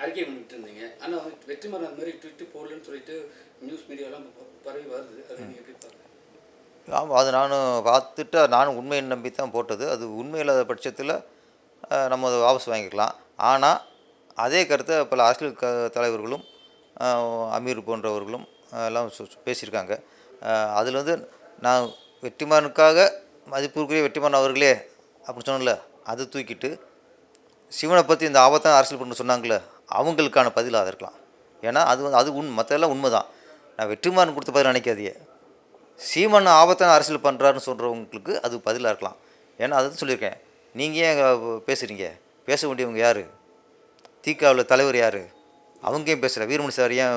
அறிக்கை பண்ணிட்டு இருந்தீங்க. ஆனால் வெற்றிமாறன் அந்த மாதிரி ட்விட்டு போடலன்னு சொல்லிட்டு நியூஸ் மீடியாலாம் பரவி வருது. அதை நீங்கள் எப்படி பார்க்குறீங்க? ஆமாம், அது நானும் பார்த்துட்டு நானும் உண்மையை நம்பி தான் போட்டது. அது உண்மை இல்லாத பட்சத்தில் நம்ம அதை வாபஸ் வாங்கிக்கலாம். ஆனால் அதே கருத்தை பல அரசியல் தலைவர்களும் அமீர் போன்றவர்களும் எல்லாம் பேசியிருக்காங்க. அதில் வந்து நான் வெற்றிமாறனுக்காக மதிப்புக்குரிய வெற்றிமாறன் அவர்களே அப்படின்னு சொன்னல, அதை தூக்கிட்டு சிவனை பற்றி இந்த ஆபத்தான அரசியல் பண்ண சொன்னாங்களே, அவங்களுக்கான பதிலாக இருக்கலாம். ஏன்னா அது மற்றெல்லாம் உண்மை தான். நான் வெற்றிமாறன் கொடுத்த பதில் நினைக்காதீங்க. சீமான் ஆபத்தான அரசியல் பண்ணுறாருன்னு சொல்கிறவங்களுக்கு அது பதிலாக இருக்கலாம். ஏன்னா அதை தான் சொல்லியிருக்கேன். நீங்கள் ஏன் பேசுகிறீங்க? பேச வேண்டியவங்க யார்? திகாவில் தலைவர் யார்? அவங்க ஏன் பேசுகிற? வீரமணி சார் ஏன்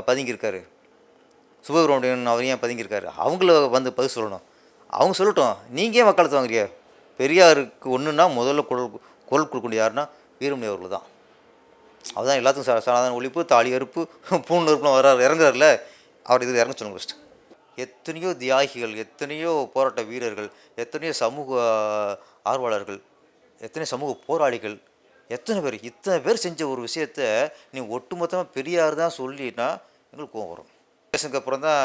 பதுங்கியிருக்காரு? சுப்பிரமணியன் அவர் ஏன் பதுங்கியிருக்காரு? அவங்கள வந்து பதில் சொல்லணும். அவங்க சொல்லட்டும். நீங்கள் ஏன் வக்காலத்து வாங்குறீங்க? பெரியாருக்கு ஒன்றுன்னா முதல்ல குரல் கொடுக்க யாருன்னா வீரமணி அவர்கள் தான். அதுதான் எல்லாத்துக்கும் சனாதன ஒழிப்பு, தாலி அறுப்பு, பூண்டு அறுப்புலாம் வர்றாரு, இறங்குறாருல, அவர் இதில் இறங்க சொல்லுங்க ஃபஸ்ட்டு. எத்தனையோ தியாகிகள், எத்தனையோ போராட்ட வீரர்கள், எத்தனையோ சமூக ஆர்வலர்கள், எத்தனை சமூக போராளிகள், இத்தனை பேர் செஞ்ச ஒரு விஷயத்த நீ ஒட்டுமொத்தமாக பெரியார் தான் சொல்லினா எங்களுக்கு கோவம் வரும். பேசுனதுக்கு அப்புறம் தான்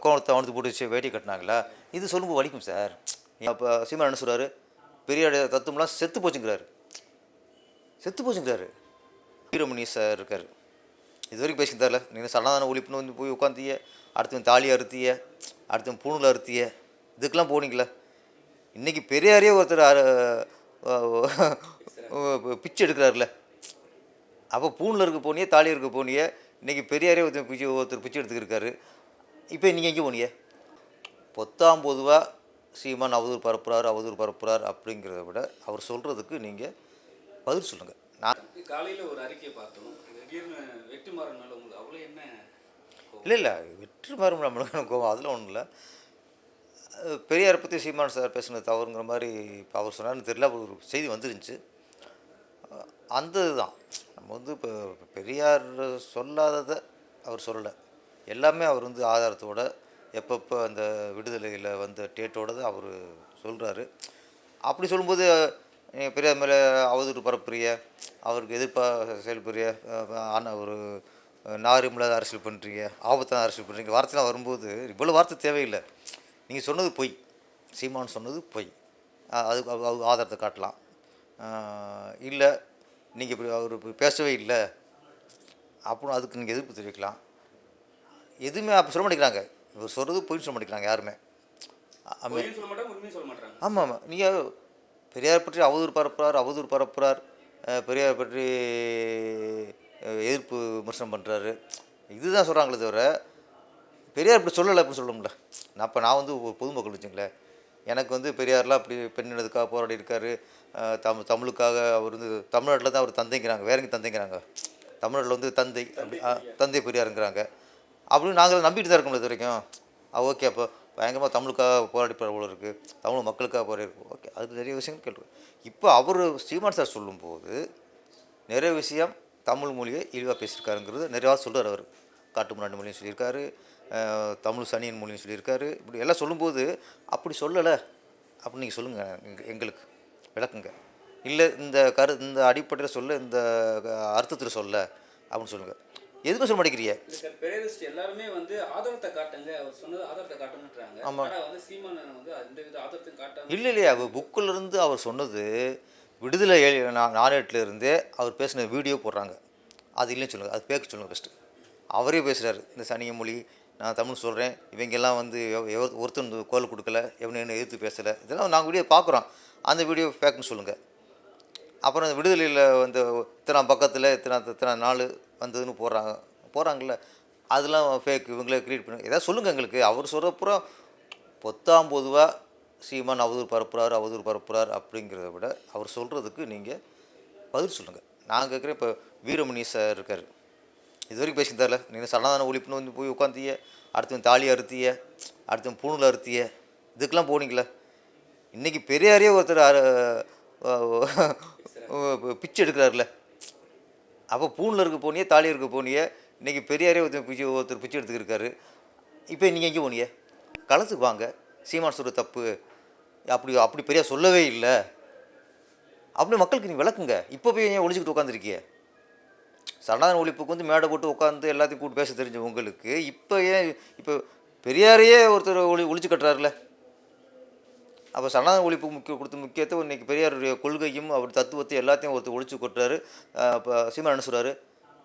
கோவத்தை அவனுக்கு போட்டு வேட்டி கட்டினாங்களா? இது சொல்லும்போது வலிக்கும் சார். அப்போ சீமான் என்ன சொல்கிறாரு? பெரியார் தத்துவம்லாம் செத்து போச்சுங்கிறாரு. வீரமணி சார் இருக்கார், இது வரைக்கும் பேசிட்டு தரல. நீங்கள் சனாதன ஒழிப்புன்னு வந்து போய் உட்காந்திய, அடுத்தவன் தாலி அறுத்திய, அடுத்தவன் பூணில் அறுத்திய, இதுக்கெல்லாம் போனீங்களா? இன்றைக்கி பெரியாரே ஒருத்தர் பிச்சை எடுக்கிறாருல. அப்போ பூணில் இருக்க போனியே, தாலி இருக்க போனியே, இன்றைக்கி பெரியாரே ஒருத்தர் பிச்சை எடுத்துக்கிருக்காரு. இப்போ நீங்கள் எங்கே போனீங்க? பொத்தாம் பொதுவாக சீமான் அவதூறு பரப்புறார் அப்படிங்கிறத விட அவர் சொல்கிறதுக்கு நீங்கள் பதில் சொல்லுங்கள். நான் காலையில் ஒரு அறிக்கையை பார்த்தோம். திடீர்னு வெற்றிமாறன் மேலே உங்களுக்கு அவ்வளோ என்ன? இல்லை வெற்றிமாறன் நம்மளுக்கு கோவம் அதெல்லாம் ஒன்றும் இல்லை. பெரியாரை பற்றி சீமான் சார் பேசுனது தவறுங்கிற மாதிரி இப்போ அவர் சொன்னார்னு தெரியல, ஒரு செய்தி வந்துருந்துச்சு. அந்த இதுதான் நம்ம வந்து இப்போ பெரியார் சொல்லாததை அவர் சொல்லலை. எல்லாமே அவர் வந்து ஆதாரத்தோட எப்பப்போ அந்த விடுதலையில் வந்த டேட்டோட தான் அவர் சொல்கிறாரு. அப்படி சொல்லும்போது பெரியார் மேலே அவதூறு பரப்புரிய, அவருக்கு எதிர்ப்பாக செயல்புரிய, ஒரு நாகரிகமில்லாத அரசியல் பண்ணுறீங்க, ஆபத்தான அரசியல் பண்ணுறீங்க, வார்த்தைலாம் வரும்போது இவ்வளோ வார்த்தை தேவையில்லை. நீங்கள் சொன்னது பொய், சீமான் சொன்னது பொய், அதுக்கு ஆதாரத்தை காட்டலாம். இல்லை நீங்கள் இப்படி அவர் பேசவே இல்லை அப்புறம் அதுக்கு நீங்கள் எதிர்ப்பு தெரிவிக்கலாம். எதுவுமே அப்போ சொல்ல மாட்டேங்கிறாங்க. இவர் சொல்கிறது பொய்ன்னு சொல்ல மாட்டேங்கிறாங்க யாருமே. ஆமாம், நீங்கள் பெரியார் பற்றி அவதூறு பரப்புறார், பெரியார் பற்றி எதிர்ப்பு விமர்சனம் பண்ணுறாரு, இதுதான் சொல்கிறாங்களே தவிர பெரியார் இப்படி சொல்லலை அப்படின்னு சொல்ல முடியல. நான் வந்து ஒரு பொதுமக்கள் வச்சுங்களேன், எனக்கு வந்து பெரியார்லாம் அப்படி பெண்ணினதுக்காக போராடி இருக்கார், தமிழுக்காக அவர் வந்து தமிழ்நாட்டில் தான் அவர் தந்தைங்கிறாங்க, வேற எங்கே தந்தைங்கிறாங்க? தமிழ்நாட்டில் வந்து தந்தை பெரியாருங்கிறாங்க. அப்படின்னு நாங்கள் நம்பிட்டு தான் இருக்கோம் இது வரைக்கும். ஓகே, அப்போ பயங்கரமாக தமிழுக்காக போராடி போல இருக்குது, தமிழ் மக்களுக்காக போராடி இருக்கு, ஓகே, அது நிறைய விஷயங்கள் கேள்வி. இப்போ அவர் சீமான் சார் சொல்லும்போது நிறைய விஷயம் தமிழ் மொழியை இழிவாக பேசியிருக்காருங்கிறது நிறையா சொல்கிறார். அவர் காட்டு முன்னாடி மொழியும் சொல்லியிருக்காரு, தமிழ் சனியன் மொழியும் சொல்லியிருக்காரு. இப்படி எல்லாம் சொல்லும்போது அப்படி சொல்லலை அப்படின்னு நீங்கள் சொல்லுங்கள், எங்களுக்கு விளக்குங்க. இல்லை இந்த அடிப்படையில் சொல்ல, இந்த அர்த்தத்தில் சொல்ல அப்படின்னு சொல்லுங்கள். எதுவுமே சொல்ல மாட்டேங்கிறீங்க. எல்லாருமே வந்து ஆதாரத்தை காட்டுங்க, அவர் சொன்னது ஆதாரத்தை காட்டுன்றாங்க. ஆமாம், வந்து சீமான் வந்து அந்த வித ஆதாரத்தையும் காட்டாங்க. இல்லையா, அவர் புக்கில் இருந்து அவர் சொன்னது விடுதலை நாளேட்டில் அவர் பேசின வீடியோ போடுறாங்க. அது இல்லைன்னு சொல்லுங்கள், அது பேக்க சொல்லுங்கள் ஃபஸ்ட்டு. அவரே பேசுகிறாரு, இந்த சனிய மொழி நான் தமிழ் சொல்கிறேன், இவங்கெல்லாம் வந்து ஒருத்தன் குரல் கொடுக்கல, என்ன எதிர்த்து பேசலை, இதெல்லாம் நாங்கள் வீடியோ பார்க்குறோம். அந்த வீடியோ ஃபேக்குன்னு சொல்லுங்கள். அப்புறம் இந்த விடுதலையில் வந்து இத்தனை பக்கத்தில் இத்தனை நாள் வந்ததுன்னு போடுறாங்கல்ல, அதெல்லாம் ஃபேக், இவங்களே க்ரியேட் பண்ணி எதாவது சொல்லுங்கள் எங்களுக்கு. அவர் சொல்கிறப்புறம் பொத்தாம் பொதுவாக சீமான் அவதூறு பரப்புறார் அப்படிங்கிறத விட அவர் சொல்கிறதுக்கு நீங்கள் பதில் சொல்லுங்கள். நான் கேட்குறேன். இப்போ வீரமணி சார் இருக்கார், இது வரைக்கும் பேசிட்டு தரல. நீங்கள் சனாதன ஒழிப்புன்னு வந்து போய் உட்காந்திய, அடுத்தவன் தாலி அறுத்திய, அடுத்தவன் பூணில் அறுத்திய, இதுக்கெல்லாம் போனீங்களா? இன்றைக்கி பெரியாரே ஒருத்தர் பிச்சை எடுக்கிறாருல. அப்போ பூணில் இருக்க போனியே, தாலி இருக்க போனியே, இன்றைக்கி பெரியாரே ஒருத்தர் பிச்சை எடுத்துக்கிருக்காரு. இப்போ நீங்கள் எங்கே போனீங்க? களத்துக்கு வாங்க. சீமான் சொல்கிற தப்பு, அப்படி பெரியார் சொல்லவே இல்லை அப்படி மக்களுக்கு நீங்கள் விளக்குங்க. இப்போ போய் ஏன் ஒழிச்சிக்கிட்டு உட்காந்துருக்கிய? சனாதன ஒழிப்புக்கு வந்து மேடை போட்டு உட்காந்து எல்லாத்தையும் கூட்டு பேச தெரிஞ்ச உங்களுக்கு இப்போ ஏன் இப்போ பெரியாரையே ஒருத்தர் ஒழிச்சு கட்டுறாருல. அப்போ சனாதன ஒழிப்பு கொடுத்த முக்கியத்துவம் இன்றைக்கி பெரியாருடைய கொள்கையும் அவர் தத்துவத்தை எல்லாத்தையும் ஒருத்தர் ஒழிச்சு கொட்டுறாரு. இப்போ சீமான் என்ன சொல்கிறாரு,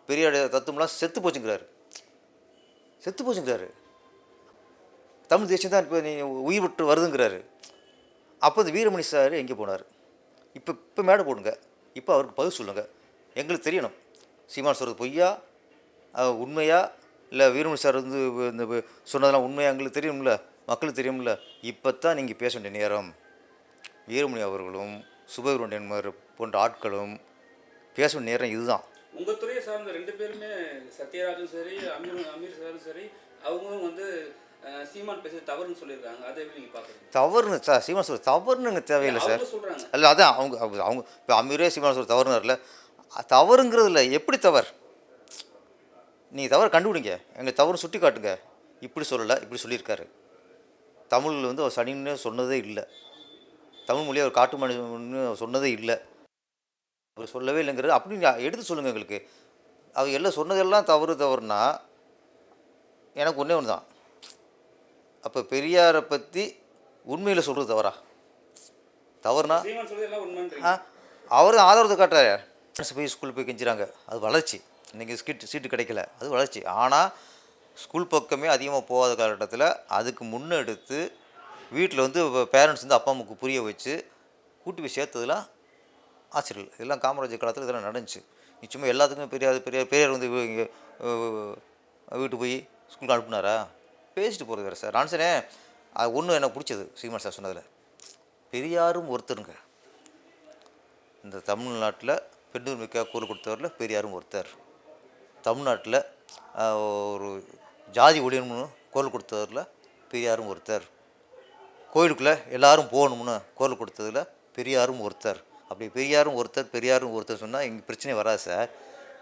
பெரியாருடைய தத்துவம்லாம் செத்து போச்சுங்கிறாரு. செத்து போச்சுங்கிறாரு. தமிழ் தேசியம் தான் இப்போ நீ உயிர் விட்டு வருதுங்கிறாரு. அப்போ இந்த வீரமணி சார் எங்கே போனார்? இப்போ மேடை போடுங்க, இப்போ அவருக்கு பதில் சொல்லுங்கள். எங்களுக்கு தெரியணும் சீமான் சொல்கிறது பொய்யா உண்மையா, இல்லை வீரமணி சார் வந்து இந்த சொன்னதெல்லாம் உண்மையா எங்களுக்கு தெரியும்ல, மக்களுக்கு தெரியும்ல. இப்போ தான் நீங்கள் பேச வேண்டிய நேரம். வீரமணி அவர்களும் சுபவீரன் போன்ற ஆட்களும் பேச வேண்டிய நேரம் இதுதான். உங்கள் துறையை சார்ந்த 2 பேருமே சத்யராஜும் சரி அமீர் சாரும் சரி அவங்களும் வந்து சீமான் பேச தவறுன்னு சொல்லியிருக்காங்க. அதை எப்படி நீங்கள் பார்க்குறீங்க? தவறுன்னு சார் சீமான் சொல்ற தவறுன்னு தேவையில்லை சார். சொல்கிறாங்க இல்லை அதான் அவங்க இப்போ அமீரே சீமான் சொல்ற தவறுன்னு வரல. தவறுங்கிறது இல்லை, எப்படி தவறு நீங்கள் தவறு கண்டுபிடிங்க, எங்கள் தவறு சுட்டி காட்டுங்க. இப்படி சொல்லலை, இப்படி சொல்லியிருக்காரு. தமிழில் வந்து அவர் சனின்னு சொன்னதே இல்லை. தமிழ் மொழியை அவர் காட்டு மனிதன்னு சொன்னதே இல்லை. அவர் சொல்லவே இல்லைங்கிறது அப்படின்னு எடுத்து சொல்லுங்கள் எங்களுக்கு. அவர் எல்லாம் சொன்னதெல்லாம் தவறுனா எனக்கு ஒன்றே ஒன்று தான். அப்போ பெரியாரை பற்றி உண்மையில் சொல்கிறது தவறுனா அவர் ஆதரவு காட்டுறாரு. போய் ஸ்கூல் போய் கெஞ்சுறாங்க, அது வளர்ச்சி. இன்றைக்கி சீட்டு கிடைக்கல, அது வளர்ச்சி. ஆனால் ஸ்கூல் பக்கமே அதிகமாக போகாத காலகட்டத்தில் அதுக்கு முன்னெடுத்து வீட்டில் வந்து பேரண்ட்ஸ் வந்து அப்பா அம்மாவுக்கு புரிய வச்சு கூட்டி போய் சேர்த்ததுலாம் ஆசிரியர்கள். இதெல்லாம் காமராஜர் காலத்தில் இதெல்லாம் நடந்துச்சு. நிச்சயமாக எல்லாத்துக்குமே பெரியார் வந்து வீட்டு போய் ஸ்கூலுக்கு அனுப்புனாரா? பேசிட்டு போகிறது வேறு சார். நான் சொன்னேன் அது ஒன்று எனக்கு பிடிச்சது சீமான் சார் சொன்னதில், பெரியாரும் ஒருத்தருங்க. இந்த தமிழ்நாட்டில் பெண்ணுரிமைக்காக குரல் கொடுத்தவரில் பெரியாரும் ஒருத்தர். தமிழ்நாட்டில் ஒரு ஜாதி ஒழியணும்னு குரல் கொடுத்தவரில் பெரியாரும் ஒருத்தர். கோயிலுக்குள்ளே எல்லாரும் போகணும்னு குரல் கொடுத்ததில் பெரியாரும் ஒருத்தர். அப்படி பெரியாரும் ஒருத்தர் சொன்னால் எங்கள் பிரச்சனை வராது சார்.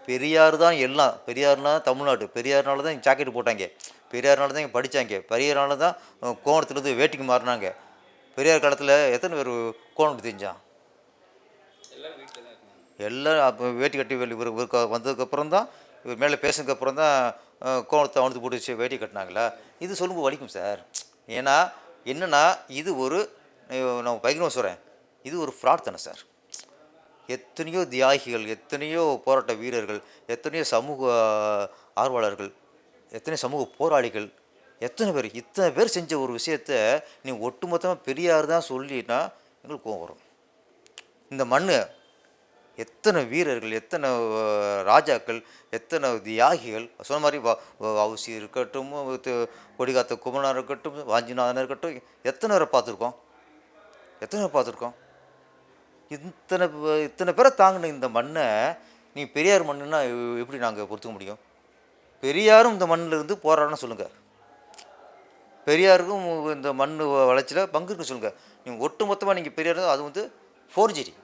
பெரியார் தான் எல்லாம். பெரியார்னா தமிழ்நாடு. பெரியார்னால தான் இங்கே ஜாக்கெட்டு போட்டாங்க, பெரியார்னால தான் இங்கே படித்தாங்க, பெரியார்னால தான் கோணத்துலேருந்து வேட்டிக்கு மாறினாங்க. பெரியார் காலத்தில் எத்தனை பேர் கோணம் தெரிஞ்சான்? எல்லோரும் அப்போ வேட்டி கட்டி இவர் வந்ததுக்கப்புறம் தான், இவர் மேலே பேசுனதுக்கப்புறம் தான் கோணத்தை அவனுக்கு போட்டு வேட்டி கட்டினாங்களா? இது சொல்லும்போது வலிக்கும் சார். ஏன்னா என்னென்னா இது ஒரு நான் பயங்கரமாக சொல்கிறேன், இது ஒரு ஃப்ராட் தானே சார். எத்தனையோ தியாகிகள், எத்தனையோ போராட்ட வீரர்கள், எத்தனையோ சமூக ஆர்வலர்கள், எத்தனையோ சமூக போராளிகள், இத்தனை பேர் செஞ்ச ஒரு விஷயத்த நீ ஒட்டுமொத்தமாக பெரியார் தான் சொல்லினா எங்களுக்கு கோவம் வரும். இந்த மண் எத்தனை வீரர்கள், எத்தனை ராஜாக்கள், எத்தனை தியாகிகள் சொன்ன மாதிரி அவசி இருக்கட்டும், கொடிகாத்த குமரனாக இருக்கட்டும், வாஞ்சிநாதனாக இருக்கட்டும், எத்தனை பேரை பார்த்துருக்கோம். இத்தனை பேரை தாங்கின இந்த மண்ணை நீ பெரியார் மண்ணுன்னா எப்படி நாங்கள் பொறுத்துக்க முடியும்? பெரியாரும் இந்த மண்ணில் இருந்து போராடணும்னு சொல்லுங்கள். பெரியாருக்கும் இந்த மண் வளர்ச்சியில் பங்கு இருக்குன்னு சொல்லுங்கள். நீங்கள் ஒட்டு மொத்தமாக நீங்கள் பெரியார் அது வந்து ஃபோர்ஜரி.